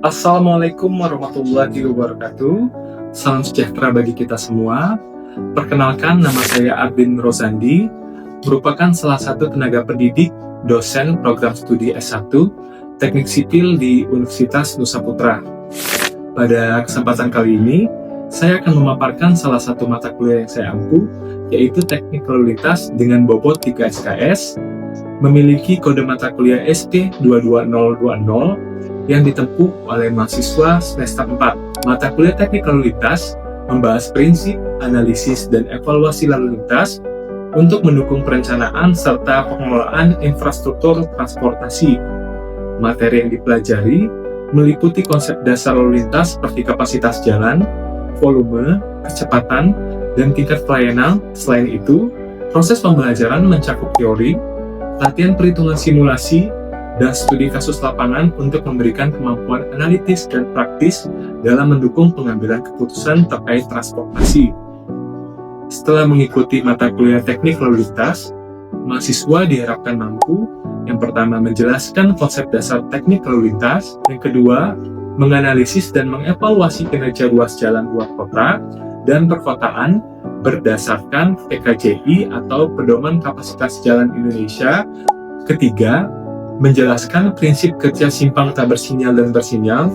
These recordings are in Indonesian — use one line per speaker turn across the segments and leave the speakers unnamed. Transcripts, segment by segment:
Assalamualaikum warahmatullahi wabarakatuh. Salam sejahtera bagi kita semua. Perkenalkan, nama saya Ardin Rozandi, merupakan salah satu tenaga pendidik, dosen program studi S1 Teknik Sipil di Universitas Nusa Putra. Pada kesempatan kali ini, saya akan memaparkan salah satu mata kuliah yang saya ampu, yaitu Teknik Lalu Lintas dengan bobot 3 SKS, memiliki kode mata kuliah SP22020 yang ditempuh oleh mahasiswa semester 4. Mata kuliah Teknik Lalu Lintas membahas prinsip, analisis, dan evaluasi lalu lintas untuk mendukung perencanaan serta pengelolaan infrastruktur transportasi. Materi yang dipelajari meliputi konsep dasar lalu lintas seperti kapasitas jalan, volume, kecepatan, dan tingkat pelayanan. Selain itu, proses pembelajaran mencakup teori, latihan perhitungan simulasi, dan studi kasus lapangan untuk memberikan kemampuan analitis dan praktis dalam mendukung pengambilan keputusan terkait transportasi. Setelah mengikuti mata kuliah teknik lalu lintas, mahasiswa diharapkan mampu, yang pertama menjelaskan konsep dasar teknik lalu lintas, yang kedua menganalisis dan mengevaluasi kinerja ruas jalan luar kota dan perkotaan berdasarkan PKJI atau Pedoman Kapasitas Jalan Indonesia. Ketiga, menjelaskan prinsip kerja simpang tak bersinyal dan bersinyal.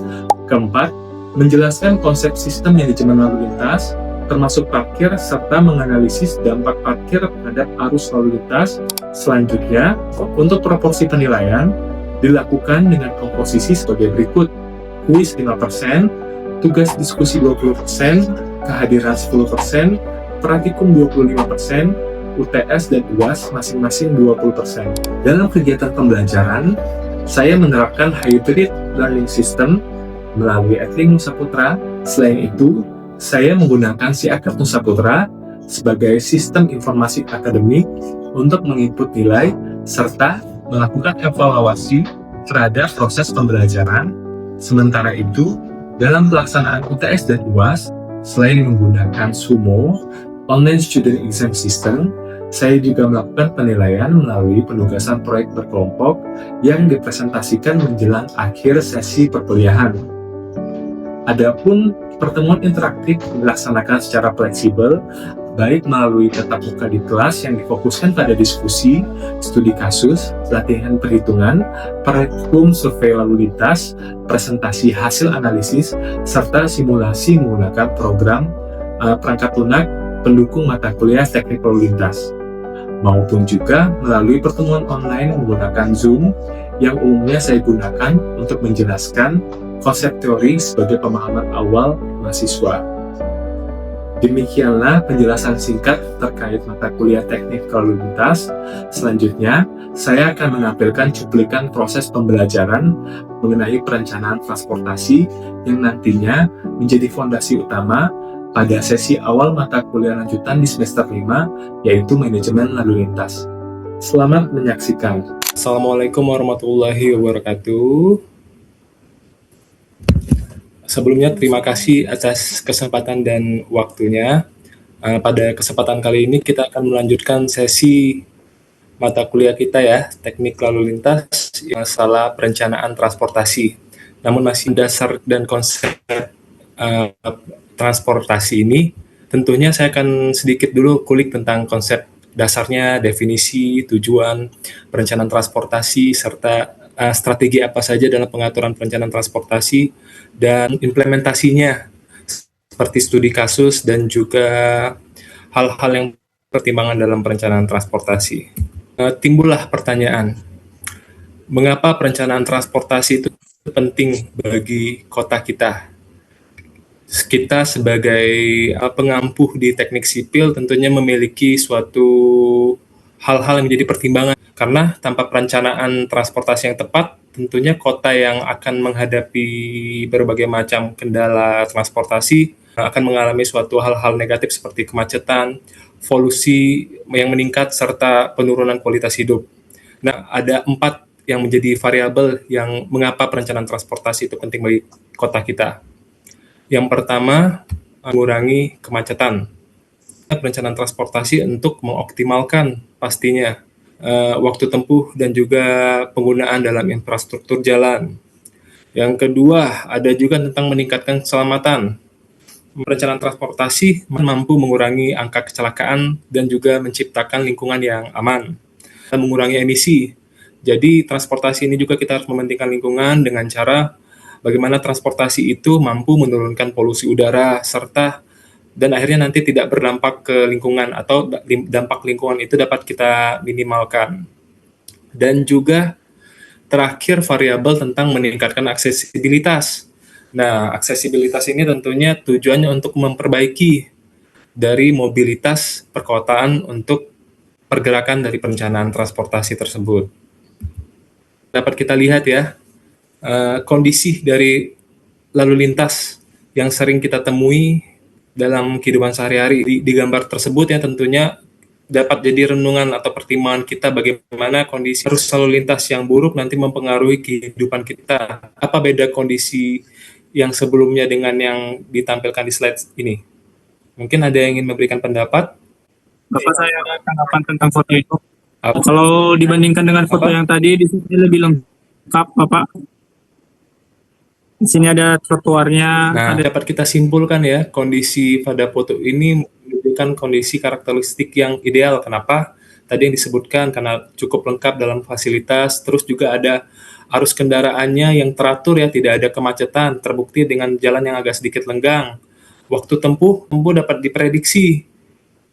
Keempat, menjelaskan konsep sistem manajemen lalu lintas, termasuk parkir, serta menganalisis dampak parkir terhadap arus lalu lintas. Selanjutnya, untuk proporsi penilaian, dilakukan dengan komposisi sebagai berikut: kuis 5%, tugas diskusi 20%, kehadiran 10%, praktikum 25%, UTS dan UAS masing-masing 20%. Dalam kegiatan pembelajaran, saya menerapkan hybrid learning system melalui Etlink Nusa Putra. Selain itu, saya menggunakan Siakat Nusa Putra sebagai sistem informasi akademik untuk menginput nilai serta melakukan evaluasi terhadap proses pembelajaran. Sementara itu, dalam pelaksanaan UTS dan UAS, selain menggunakan SUMO, Online Student Exam System, saya juga melakukan penilaian melalui penugasan proyek berkelompok yang dipresentasikan menjelang akhir sesi perkuliahan. Adapun pertemuan interaktif dilaksanakan secara fleksibel, baik melalui tatap muka di kelas yang difokuskan pada diskusi, studi kasus, latihan perhitungan, praktikum survei lalu lintas, presentasi hasil analisis, serta simulasi menggunakan program perangkat lunak pendukung mata kuliah teknik lalu lintas, maupun juga melalui pertemuan online menggunakan Zoom yang umumnya saya gunakan untuk menjelaskan konsep teori sebagai pemahaman awal mahasiswa. Demikianlah penjelasan singkat terkait mata kuliah teknik lalu lintas. Selanjutnya, saya akan menampilkan cuplikan proses pembelajaran mengenai perencanaan transportasi yang nantinya menjadi fondasi utama pada sesi awal mata kuliah lanjutan di semester 5, yaitu manajemen lalu lintas. Selamat menyaksikan. Assalamualaikum warahmatullahi wabarakatuh. Sebelumnya, terima kasih atas kesempatan dan waktunya. Pada kesempatan kali ini kita akan melanjutkan sesi mata kuliah kita ya, teknik lalu lintas, masalah perencanaan transportasi. Namun masih dasar dan konsep transportasi ini, tentunya saya akan sedikit dulu kulik tentang konsep dasarnya, definisi, tujuan, perencanaan transportasi, serta strategi apa saja dalam pengaturan perencanaan transportasi, dan implementasinya, seperti studi kasus dan juga hal-hal yang pertimbangan dalam perencanaan transportasi. Timbullah pertanyaan, mengapa perencanaan transportasi itu penting bagi kota kita? Kita sebagai pengampuh di teknik sipil tentunya memiliki suatu hal-hal yang menjadi pertimbangan, karena tanpa perencanaan transportasi yang tepat, tentunya kota yang akan menghadapi berbagai macam kendala transportasi akan mengalami suatu hal-hal negatif seperti kemacetan, polusi yang meningkat, serta penurunan kualitas hidup. Nah, ada 4 yang menjadi variabel yang mengapa perencanaan transportasi itu penting bagi kota kita. Yang pertama, mengurangi kemacetan. Perencanaan transportasi untuk mengoptimalkan pastinya waktu tempuh dan juga penggunaan dalam infrastruktur jalan. Yang kedua, ada juga tentang meningkatkan keselamatan. Perencanaan transportasi mampu mengurangi angka kecelakaan dan juga menciptakan lingkungan yang aman dan mengurangi emisi. Jadi transportasi ini juga kita harus mementingkan lingkungan dengan cara bagaimana transportasi itu mampu menurunkan polusi udara serta dan akhirnya nanti tidak berdampak ke lingkungan atau dampak lingkungan itu dapat kita minimalkan. Dan juga terakhir variabel tentang meningkatkan aksesibilitas. Nah, aksesibilitas ini tentunya tujuannya untuk memperbaiki dari mobilitas perkotaan untuk pergerakan dari perencanaan transportasi tersebut. Dapat kita lihat ya, kondisi dari lalu lintas yang sering kita temui dalam kehidupan sehari-hari di gambar tersebut ya tentunya dapat jadi renungan atau pertimbangan kita bagaimana kondisi arus lalu lintas yang buruk nanti mempengaruhi kehidupan kita. Apa beda kondisi yang sebelumnya dengan yang ditampilkan di slide ini? Mungkin ada yang ingin memberikan pendapat?
Bapak, saya tanggapan tentang foto itu. Kalau dibandingkan dengan foto yang tadi, di sini lebih lengkap, Bapak. Di sini ada trotoarnya.
Nah, dapat kita simpulkan ya, kondisi pada foto ini menunjukkan kondisi karakteristik yang ideal. Kenapa? Tadi yang disebutkan karena cukup lengkap dalam fasilitas, terus juga ada arus kendaraannya yang teratur ya, tidak ada kemacetan, terbukti dengan jalan yang agak sedikit lenggang. Waktu tempuh dapat diprediksi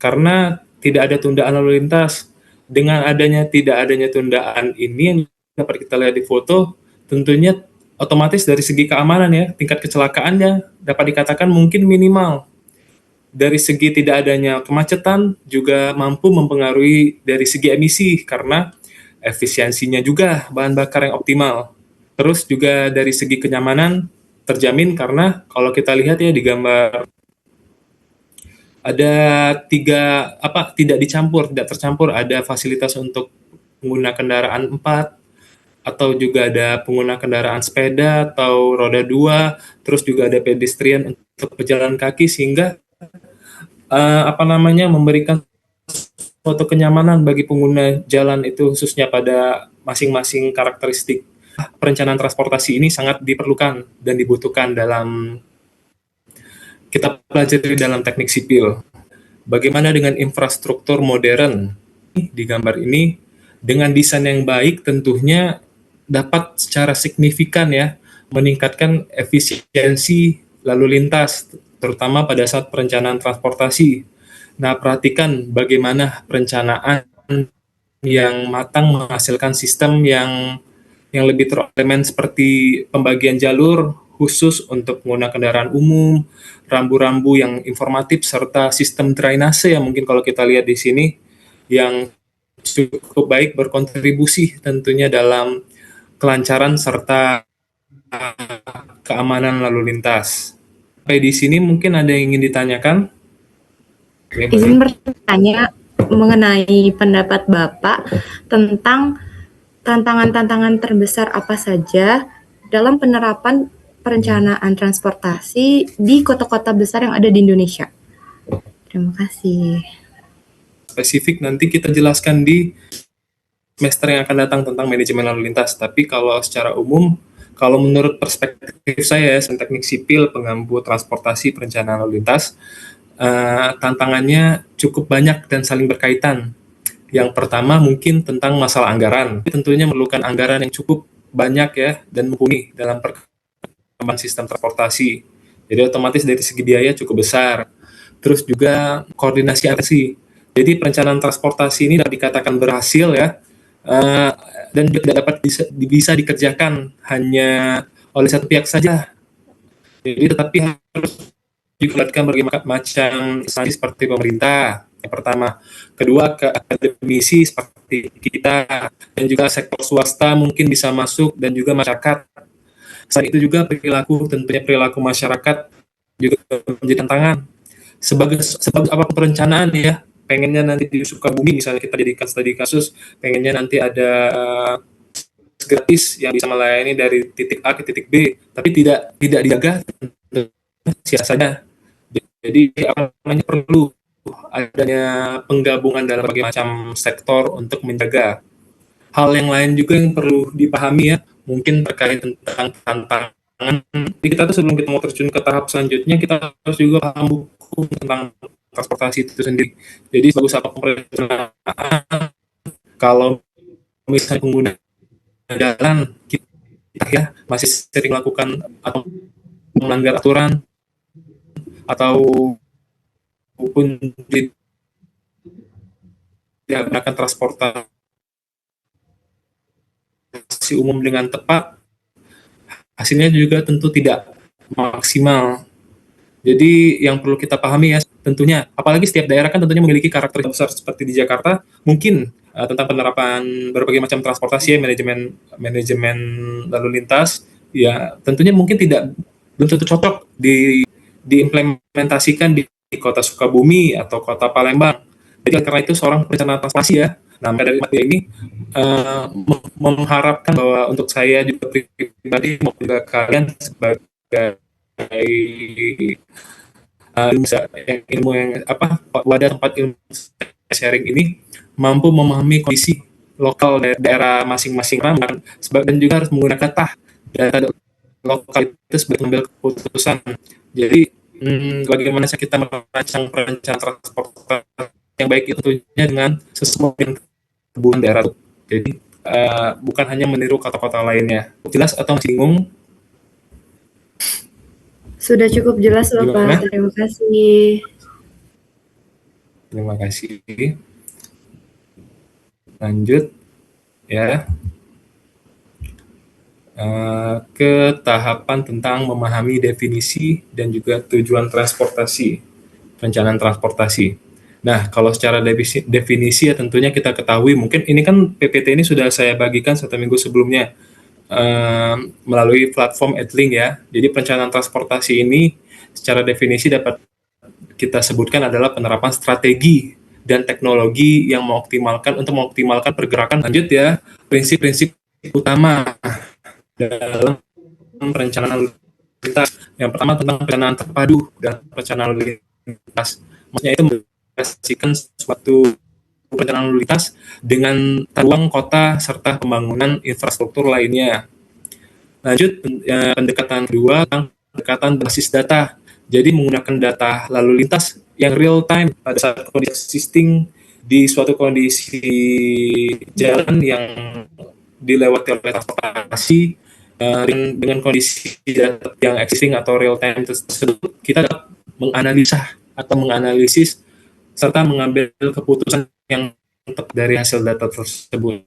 karena tidak ada tundaan lalu lintas. Dengan tidak adanya tundaan ini yang dapat kita lihat di foto, tentunya otomatis dari segi keamanan ya, tingkat kecelakaannya dapat dikatakan mungkin minimal. Dari segi tidak adanya kemacetan juga mampu mempengaruhi dari segi emisi karena efisiensinya juga bahan bakar yang optimal. Terus juga dari segi kenyamanan terjamin karena kalau kita lihat ya di gambar ada tidak tercampur, ada fasilitas untuk pengguna kendaraan 4, atau juga ada pengguna kendaraan sepeda atau roda 2, terus juga ada pedestrian untuk pejalan kaki sehingga memberikan suatu kenyamanan bagi pengguna jalan itu khususnya pada masing-masing karakteristik. Perencanaan transportasi ini sangat diperlukan dan dibutuhkan dalam kita pelajari dalam teknik sipil. Bagaimana dengan infrastruktur modern di gambar ini dengan desain yang baik tentunya dapat secara signifikan ya meningkatkan efisiensi lalu lintas terutama pada saat perencanaan transportasi. Nah, perhatikan bagaimana perencanaan yang matang menghasilkan sistem yang lebih terelemen seperti pembagian jalur khusus untuk pengguna kendaraan umum, rambu-rambu yang informatif, serta sistem drainase yang mungkin kalau kita lihat di sini yang cukup baik berkontribusi tentunya dalam kelancaran serta keamanan lalu lintas. Sampai di sini mungkin ada yang ingin ditanyakan?
Izin bertanya mengenai pendapat Bapak tentang tantangan-tantangan terbesar apa saja dalam penerapan perencanaan transportasi di kota-kota besar yang ada di Indonesia. Terima kasih.
Spesifik nanti kita jelaskan di semester yang akan datang tentang manajemen lalu lintas. Tapi kalau secara umum, kalau menurut perspektif saya, teknik sipil, pengampu transportasi, perencanaan lalu lintas, tantangannya cukup banyak dan saling berkaitan. Yang pertama mungkin tentang masalah anggaran. Tentunya memerlukan anggaran yang cukup banyak ya dan mumpuni dalam perkembangan sistem transportasi. Jadi otomatis dari segi biaya cukup besar. Terus juga koordinasi aksi. Jadi perencanaan transportasi ini dapat dikatakan berhasil ya dan tidak dapat bisa dikerjakan hanya oleh satu pihak saja. Jadi tetapi harus dilibatkan berbagai macam instansi seperti pemerintah, yang pertama. Kedua, ke akademisi seperti kita, dan juga sektor swasta mungkin bisa masuk, dan juga masyarakat. Selain itu juga tentunya perilaku masyarakat juga menjadi tantangan. Sebagai apa perencanaan ya, pengennya nanti di Sukabumi misalnya kita jadikan studi kasus, pengennya nanti ada gratis yang bisa melayani dari titik A ke titik B, tapi tidak dijaga siasatnya. Jadi perlu adanya penggabungan dalam berbagai macam sektor untuk menjaga. hal yang lain juga yang perlu dipahami ya, mungkin terkait tentang tantangan. Jadi kita tuh sebelum kita mau terjun ke tahap selanjutnya, kita harus juga paham buku tentang transportasi itu sendiri. Jadi bagus apa perencanaan, kalau misalnya pengguna jalan kita ya masih sering melakukan atau melanggar aturan atau pun tidak menggunakan transportasi umum dengan tepat, hasilnya juga tentu tidak maksimal. Jadi yang perlu kita pahami ya, tentunya, apalagi setiap daerah kan tentunya memiliki karakter besar seperti di Jakarta, mungkin tentang penerapan berbagai macam transportasi ya, manajemen manajemen lalu lintas, ya tentunya mungkin belum tentu cocok diimplementasikan di kota Sukabumi atau kota Palembang. Jadi karena itu seorang perencana transportasi ya, nah dari materi ini mengharapkan bahwa untuk saya juga pribadi maupun juga kalian sebagai ilmu yang wadah tempat ilmu sharing ini mampu memahami kondisi lokal daerah masing-masing dan juga harus menggunakan data lokal itu sebagai mengambil keputusan. Jadi bagaimana kita merancang perencanaan transportasi yang baik itu tentunya dengan sesuai dengan kebutuhan daerah. Jadi bukan hanya meniru kota-kota lainnya. Jelas atau masih bingung?
Sudah cukup jelas,
Gimana?
Bapak. Terima kasih.
Terima kasih. Lanjut ya. Ke tahapan tentang memahami definisi dan juga tujuan transportasi, perencanaan transportasi. Nah, kalau secara definisi ya tentunya kita ketahui, mungkin ini kan PPT ini sudah saya bagikan 1 minggu sebelumnya melalui platform Edlink ya. Jadi perencanaan transportasi ini secara definisi dapat kita sebutkan adalah penerapan strategi dan teknologi yang untuk mengoptimalkan pergerakan. Lanjut ya, prinsip-prinsip utama dalam perencanaan lalu lintas. Yang pertama tentang perencanaan terpadu dan perencanaan lalu lintas. Maksudnya itu mengintegrasikan suatu perencanaan lalu lintas dengan ruang kota serta pembangunan infrastruktur lainnya. Lanjut, pendekatan kedua tentang pendekatan basis data. Jadi menggunakan data lalu lintas yang real time pada saat kondisi existing di suatu kondisi jalan yang dilewati oleh transportasi dengan kondisi data yang existing atau real time tersebut, kita dapat menganalisa atau menganalisis serta mengambil keputusan yang tepat dari hasil data tersebut.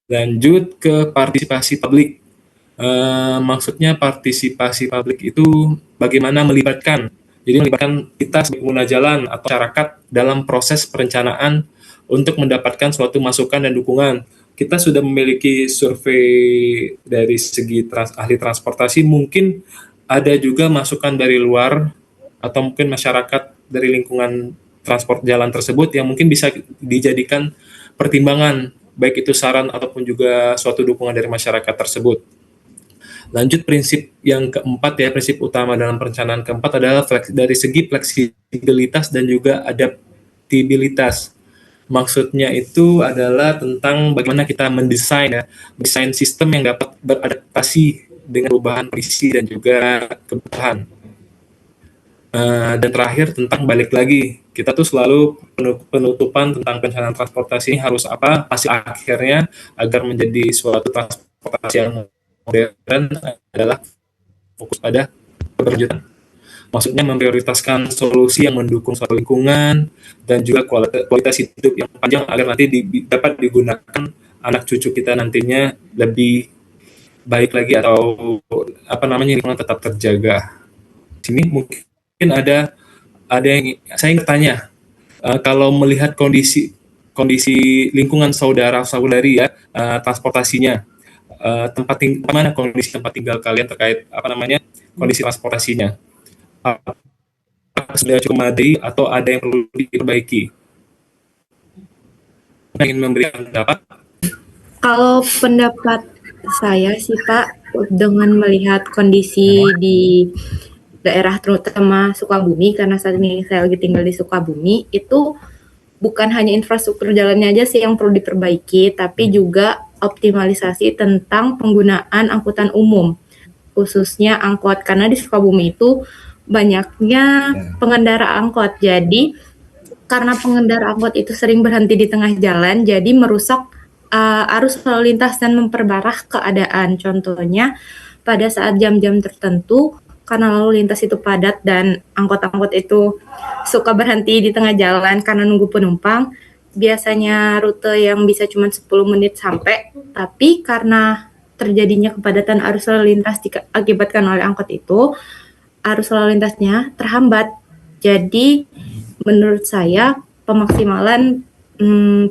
Lanjut ke partisipasi publik. Maksudnya partisipasi publik itu bagaimana melibatkan kita sebagai pengguna jalan atau masyarakat dalam proses perencanaan untuk mendapatkan suatu masukan dan dukungan. Kita sudah memiliki survei dari segi ahli transportasi, mungkin ada juga masukan dari luar atau mungkin masyarakat dari lingkungan transport jalan tersebut yang mungkin bisa dijadikan pertimbangan, baik itu saran ataupun juga suatu dukungan dari masyarakat tersebut. Lanjut prinsip yang keempat ya, prinsip utama dalam perencanaan keempat adalah dari segi fleksibilitas dan juga adaptabilitas. Maksudnya itu adalah tentang bagaimana kita mendesain sistem yang dapat beradaptasi dengan perubahan kondisi dan juga kebutuhan. Dan terakhir tentang balik lagi, kita tuh selalu penutupan tentang perencanaan transportasi ini harus apa hasil akhirnya agar menjadi suatu transportasi yang modern adalah fokus pada keberlanjutan. Maksudnya memprioritaskan solusi yang mendukung suatu lingkungan dan juga kualitas hidup yang panjang agar nanti dapat digunakan anak cucu kita nantinya lebih baik lagi atau lingkungan tetap terjaga. Sini mungkin ada yang saya ingin tanya, kalau melihat kondisi lingkungan saudara-saudari ya, transportasinya, mana kondisi tempat tinggal kalian terkait kondisi transportasinya, sudah cukup memadai atau ada yang perlu diperbaiki? Ingin memberikan pendapat?
Kalau pendapat saya sih Pak, dengan melihat kondisi di daerah terutama Sukabumi, karena saat ini saya lagi tinggal di Sukabumi, itu bukan hanya infrastruktur jalannya aja sih yang perlu diperbaiki, tapi juga optimalisasi tentang penggunaan angkutan umum, khususnya angkot. Karena di Sukabumi itu banyaknya pengendara angkot. Jadi karena pengendara angkot itu sering berhenti di tengah jalan, jadi merusak arus lalu lintas dan memperparah keadaan. Contohnya pada saat jam-jam tertentu, karena lalu lintas itu padat dan angkot-angkot itu suka berhenti di tengah jalan karena nunggu penumpang, biasanya rute yang bisa cuma 10 menit sampai, tapi karena terjadinya kepadatan arus lalu lintas diakibatkan oleh angkot itu, arus lalu lintasnya terhambat. Jadi menurut saya pemaksimalan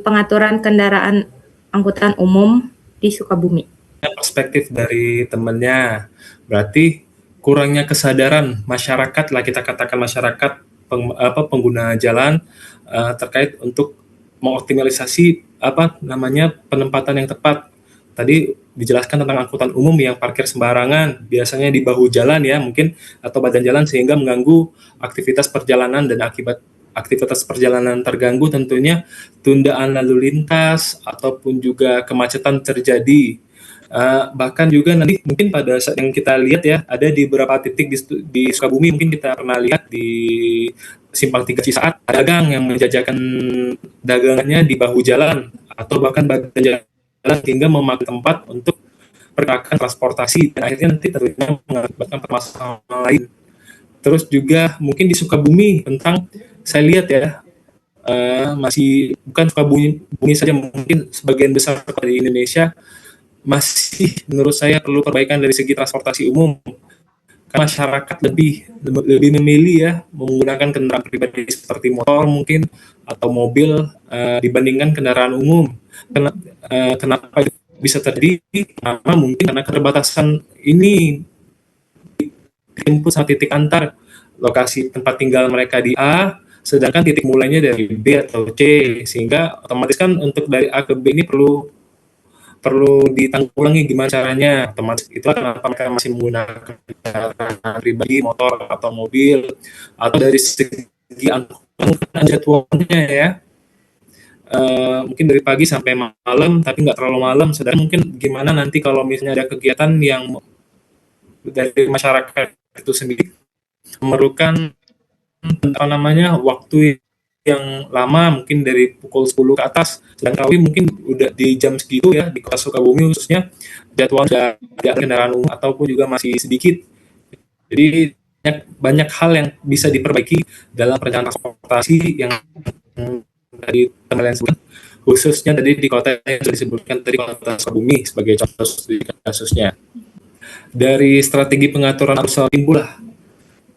pengaturan kendaraan angkutan umum di Sukabumi.
Perspektif dari temennya, berarti kurangnya kesadaran masyarakat lah, kita katakan masyarakat pengguna jalan terkait untuk mengoptimalisasi penempatan yang tepat. Tadi dijelaskan tentang angkutan umum yang parkir sembarangan, biasanya di bahu jalan ya mungkin, atau badan jalan, sehingga mengganggu aktivitas perjalanan, dan akibat aktivitas perjalanan terganggu tentunya tundaan lalu lintas ataupun juga kemacetan terjadi. Bahkan juga nanti mungkin pada saat yang kita lihat ya, ada di beberapa titik di Sukabumi, mungkin kita pernah lihat di Simpang 3 Cisaat, ada dagang yang menjajakan dagangannya di bahu jalan atau bahkan badan jalan, hingga memakai tempat untuk pergerakan transportasi, dan akhirnya nanti tentunya mengakibatkan permasalahan lain. Terus juga mungkin di Sukabumi, tentang saya lihat ya, masih bukan Sukabumi saja, mungkin sebagian besar kota di Indonesia masih menurut saya perlu perbaikan dari segi transportasi umum. Karena masyarakat lebih memilih ya menggunakan kendaraan pribadi seperti motor mungkin atau mobil dibandingkan kendaraan umum. Kenapa bisa terjadi? Karena mungkin karena keterbatasan ini input sama titik antar, lokasi tempat tinggal mereka di A, sedangkan titik mulainya dari B atau C, sehingga otomatis kan untuk dari A ke B ini perlu ditanggulangi gimana caranya. Otomatis itulah kenapa mereka masih menggunakan kendaraan pribadi, motor atau mobil. Atau dari segi angkutan jadwalnya ya, mungkin dari pagi sampai malam, tapi nggak terlalu malam. Sedangkan mungkin gimana nanti kalau misalnya ada kegiatan yang dari masyarakat itu sendiri memerlukan waktu yang lama, mungkin dari pukul 10 ke atas, sedangkan mungkin udah di jam segitu ya di kota Sukabumi khususnya jadwal sudah ada kendaraan umum ataupun juga masih sedikit. Jadi banyak hal yang bisa diperbaiki dalam perencanaan transportasi yang tadi teman-teman sebutkan, khususnya tadi di kota yang sudah disebutkan tadi, kota Sukabumi sebagai contoh kasusnya. Dari strategi pengaturan arus lalu timbul lah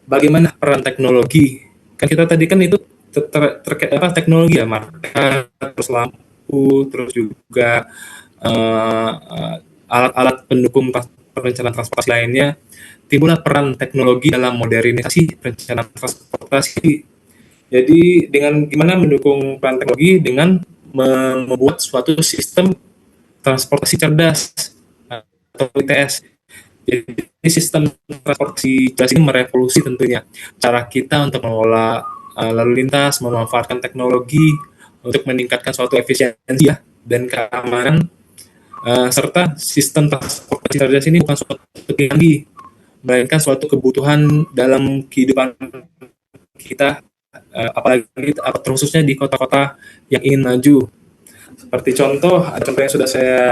bagaimana peran teknologi. Kan kita tadi kan itu terkait teknologi ya, marka, terus lampu, terus juga alat-alat pendukung perencanaan transportasi lainnya. Timbullah peran teknologi dalam modernisasi perencanaan transportasi. Jadi dengan gimana mendukung peran teknologi dengan membuat suatu sistem transportasi cerdas atau ITS. Jadi sistem transportasi cerdas ini merevolusi tentunya cara kita untuk mengelola lalu lintas, memanfaatkan teknologi untuk meningkatkan suatu efisiensi ya, dan keamanan, serta sistem transportasi cerdas ini bukan suatu teknologi, melainkan suatu kebutuhan dalam kehidupan kita, apalagi khususnya di kota-kota yang ingin maju. Seperti contoh yang sudah saya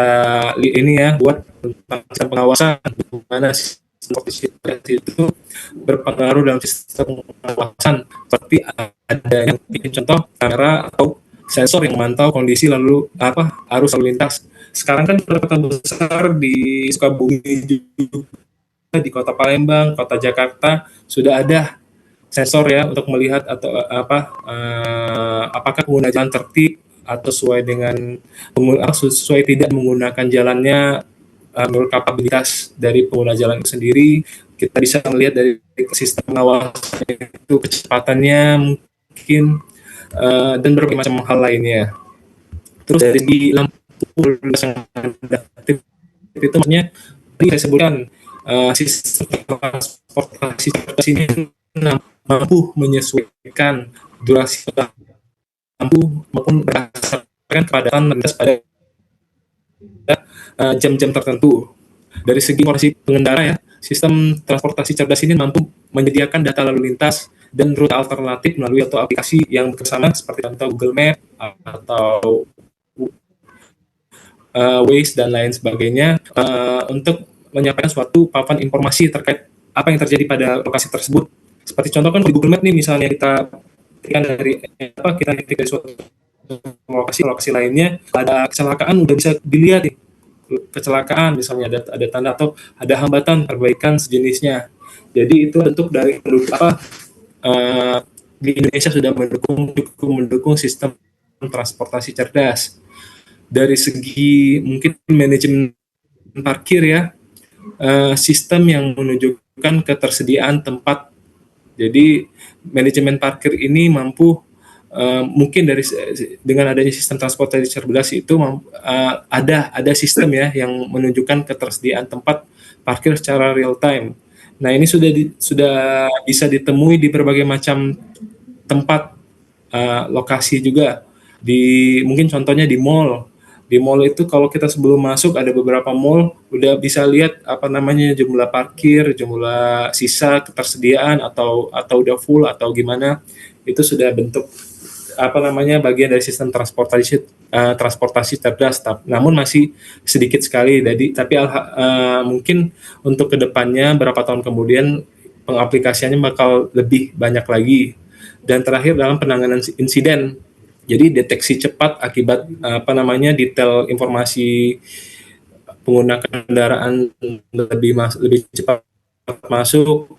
ini ya buat tentang sistem pengawasan, bagaimana sistem itu berpengaruh dalam sistem pengawasan, seperti ada yang bikin contoh kamera atau sensor yang memantau kondisi arus lalu lintas. Sekarang kan kota besar di Sukabumi juga, di kota Palembang, kota Jakarta sudah ada sensor ya untuk melihat atau apakah pengguna jalan tertib atau sesuai tidak menggunakan jalannya menurut kapabilitas dari pengguna jalan itu sendiri. Kita bisa melihat dari sistem pengawasan itu, kecepatannya mungkin, dan berbagai macam hal lainnya. Terus dari segi lampu yang adaptif itu maksudnya tadi saya sebutkan sistem transportasi ini mampu menyesuaikan durasi maupun berdasarkan kepadatan lintas pada jam-jam tertentu. Dari segi informasi pengendara ya, sistem transportasi cerdas ini mampu menyediakan data lalu lintas dan rute alternatif melalui atau aplikasi yang bersama seperti contoh Google Map atau Waze dan lain sebagainya untuk menyampaikan suatu papan informasi terkait apa yang terjadi pada lokasi tersebut. Seperti contoh kan di Google Map nih, misalnya kita ketik dari suatu lokasi lainnya ada kecelakaan, udah bisa dilihat nih kecelakaan, misalnya ada tanda atau ada hambatan perbaikan sejenisnya. Jadi itu bentuk dari di Indonesia sudah mendukung sistem transportasi cerdas. Dari segi mungkin manajemen parkir ya, sistem yang menunjukkan ketersediaan tempat. Jadi manajemen parkir ini mampu mungkin dengan adanya sistem transportasi cerdas itu ada sistem ya yang menunjukkan ketersediaan tempat parkir secara real time. Nah, ini sudah bisa ditemui di berbagai macam tempat lokasi juga. Mungkin contohnya di mall. Di mall itu kalau kita sebelum masuk ada beberapa mall udah bisa lihat jumlah parkir, jumlah sisa ketersediaan atau udah full atau gimana. Itu sudah bentuk bagian dari sistem transportasi cerdas, namun masih sedikit sekali. Tapi mungkin untuk kedepannya berapa tahun kemudian pengaplikasiannya bakal lebih banyak lagi. Dan terakhir dalam penanganan insiden, jadi deteksi cepat akibat detail informasi pengguna kendaraan lebih cepat masuk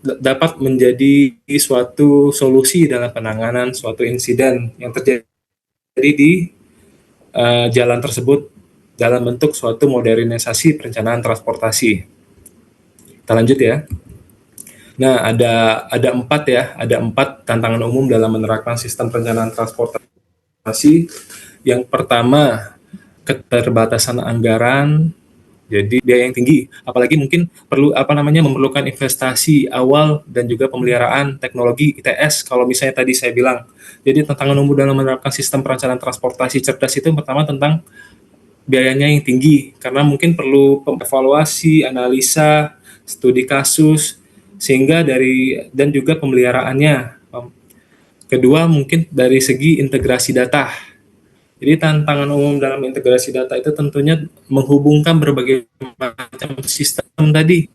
dapat menjadi suatu solusi dalam penanganan suatu insiden yang terjadi di jalan tersebut dalam bentuk suatu modernisasi perencanaan transportasi. Kita lanjut ya. Nah, ada 4 tantangan umum dalam menerapkan sistem perencanaan transportasi. Yang pertama, keterbatasan anggaran. Jadi biaya yang tinggi, apalagi mungkin perlu memerlukan investasi awal dan juga pemeliharaan teknologi ITS. Kalau misalnya tadi saya bilang, jadi tantangan umum dalam menerapkan sistem perencanaan transportasi cerdas itu pertama tentang biayanya yang tinggi, karena mungkin perlu evaluasi, analisa, studi kasus, sehingga dan juga pemeliharaannya. Kedua mungkin dari segi integrasi data. Jadi tantangan umum dalam integrasi data itu tentunya menghubungkan berbagai macam sistem tadi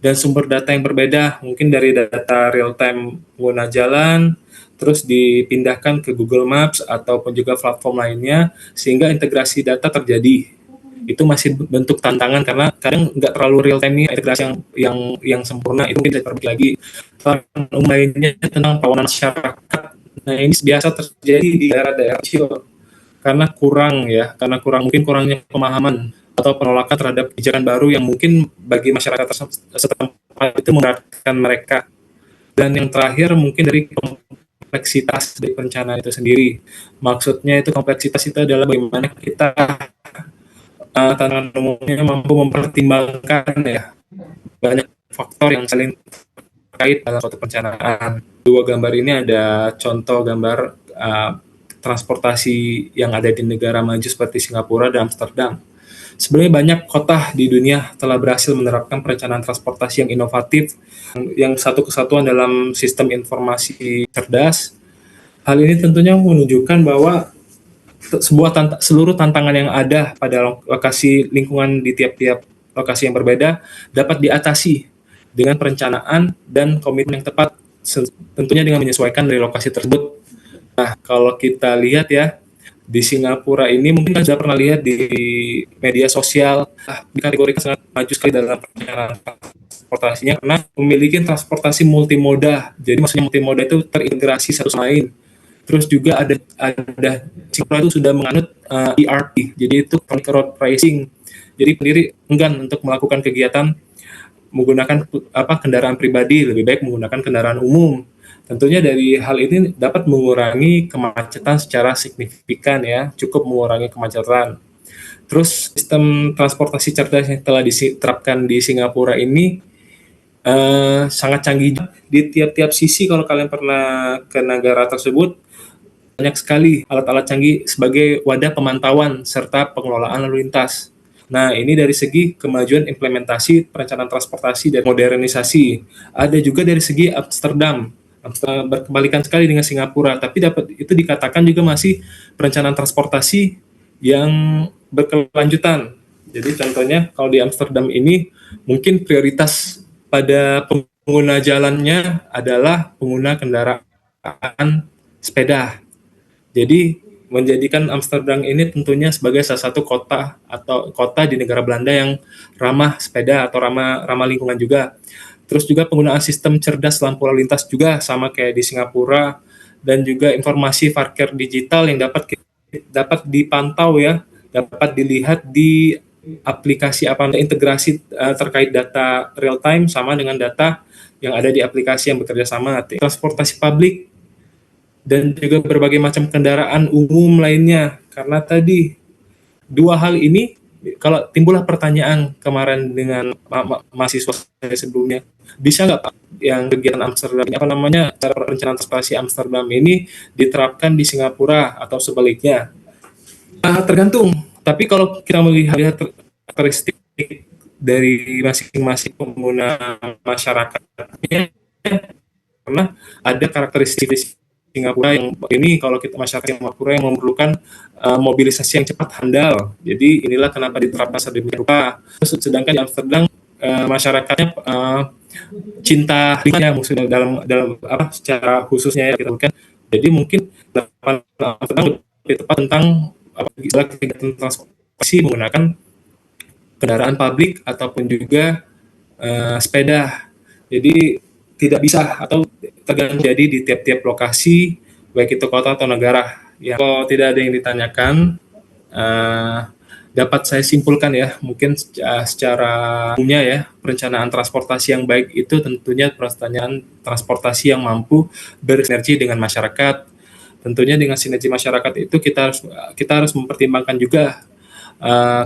dan sumber data yang berbeda, mungkin dari data real time pengguna jalan, terus dipindahkan ke Google Maps ataupun juga platform lainnya, sehingga integrasi data terjadi. Itu masih bentuk tantangan karena kadang nggak terlalu real time nih integrasi yang sempurna, itu mungkin diperbaiki lagi. Tantangan umum lainnya tentang perawanan masyarakat. Nah, ini biasa terjadi di daerah-daerah kecil. Karena kurangnya pemahaman atau penolakan terhadap kebijakan baru yang mungkin bagi masyarakat setempat itu memberatkan mereka. Dan yang terakhir mungkin dari kompleksitas dari perencanaan itu sendiri. Maksudnya itu kompleksitas itu adalah bagaimana kita tantangan umumnya mampu mempertimbangkan ya banyak faktor yang saling terkait dalam suatu perencanaan. Dua gambar ini ada contoh gambar transportasi yang ada di negara maju seperti Singapura dan Amsterdam. Sebenarnya banyak kota di dunia telah berhasil menerapkan perencanaan transportasi yang inovatif, yang satu kesatuan dalam sistem informasi cerdas. Hal ini tentunya menunjukkan bahwa seluruh tantangan yang ada pada lokasi lingkungan di tiap-tiap lokasi yang berbeda dapat diatasi dengan perencanaan dan komitmen yang tepat, tentunya dengan menyesuaikan dari lokasi tersebut. Nah, kalau kita lihat ya, di Singapura ini mungkin kan sudah pernah lihat di media sosial, dikategorikan sangat maju sekali dalam perencanaan transportasinya karena memiliki transportasi multimoda. Jadi maksudnya multimoda itu terintegrasi satu sama lain. Terus juga ada Singapura itu sudah menganut ERP, jadi itu road pricing. Jadi pendiri enggan untuk melakukan kegiatan menggunakan kendaraan pribadi, lebih baik menggunakan kendaraan umum. Tentunya dari hal ini dapat mengurangi kemacetan secara signifikan ya, cukup mengurangi kemacetan. Terus sistem transportasi cerdas yang telah diterapkan di Singapura ini sangat canggih di tiap-tiap sisi. Kalau kalian pernah ke negara tersebut, banyak sekali alat-alat canggih sebagai wadah pemantauan serta pengelolaan lalu lintas. Nah, ini dari segi kemajuan implementasi perencanaan transportasi dan modernisasi. Ada juga dari segi Amsterdam. Amsterdam berkebalikan sekali dengan Singapura, tapi dapat itu dikatakan juga masih perencanaan transportasi yang berkelanjutan. Jadi contohnya kalau di Amsterdam ini mungkin prioritas pada pengguna jalannya adalah pengguna kendaraan sepeda. Jadi menjadikan Amsterdam ini tentunya sebagai salah satu kota atau kota di negara Belanda yang ramah sepeda atau ramah lingkungan juga. Terus juga penggunaan sistem cerdas lampu lalu lintas juga sama kayak di Singapura, dan juga informasi parkir digital yang dapat dipantau ya, dapat dilihat di aplikasi apa integrasi terkait data real time sama dengan data yang ada di aplikasi yang bekerja sama. Transportasi publik dan juga berbagai macam kendaraan umum lainnya. Karena tadi dua hal ini, kalau timbullah pertanyaan kemarin dengan mahasiswa saya sebelumnya, bisa nggak Pak yang kegiatan Amsterdam ini, apa namanya, cara perencanaan transportasi Amsterdam ini diterapkan di Singapura atau sebaliknya? Tergantung. Tapi kalau kita melihat karakteristik dari masing-masing pengguna masyarakatnya, karena ada karakteristik di Singapura yang ini, kalau kita masyarakat Singapura yang memerlukan mobilisasi yang cepat, handal. Jadi inilah kenapa diterapkan sedemikian rupa. Sedangkan di Amsterdam masyarakatnya cinta lingkungannya, maksudnya dalam apa secara khususnya ya kita bukan. Jadi mungkin Amsterdam lebih tepat tentang istilah kegiatan transportasi menggunakan kendaraan publik ataupun juga sepeda. Jadi tidak bisa atau tergantung jadi di tiap-tiap lokasi, baik itu kota atau negara. Ya, kalau tidak ada yang ditanyakan, dapat saya simpulkan ya, mungkin secara umumnya ya, perencanaan transportasi yang baik itu tentunya perencanaan transportasi yang mampu bersinergi dengan masyarakat. Tentunya dengan sinergi masyarakat itu kita harus mempertimbangkan juga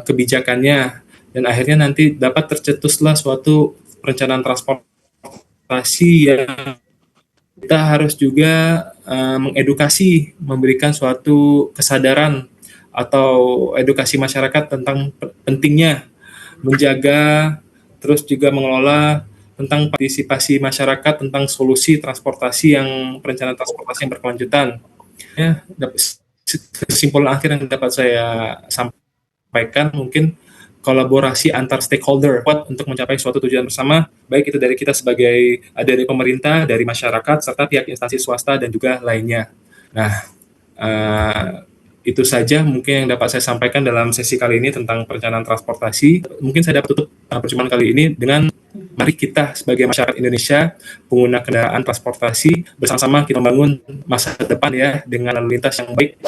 kebijakannya, dan akhirnya nanti dapat tercetuslah suatu perencanaan transportasi yang kita harus juga mengedukasi, memberikan suatu kesadaran atau edukasi masyarakat tentang pentingnya menjaga, terus juga mengelola tentang partisipasi masyarakat tentang solusi transportasi yang perencanaan transportasi yang berkelanjutan. Ya, kesimpulan akhir yang dapat saya sampaikan mungkin kolaborasi antar stakeholder kuat untuk mencapai suatu tujuan bersama, baik itu dari kita sebagai dari pemerintah, dari masyarakat, serta pihak instansi swasta dan juga lainnya. Nah, itu saja mungkin yang dapat saya sampaikan dalam sesi kali ini tentang perencanaan transportasi. Mungkin saya dapat tutup perjumpaan kali ini dengan mari kita sebagai masyarakat Indonesia, pengguna kendaraan transportasi, bersama-sama kita membangun masa depan ya dengan lalu lintas yang baik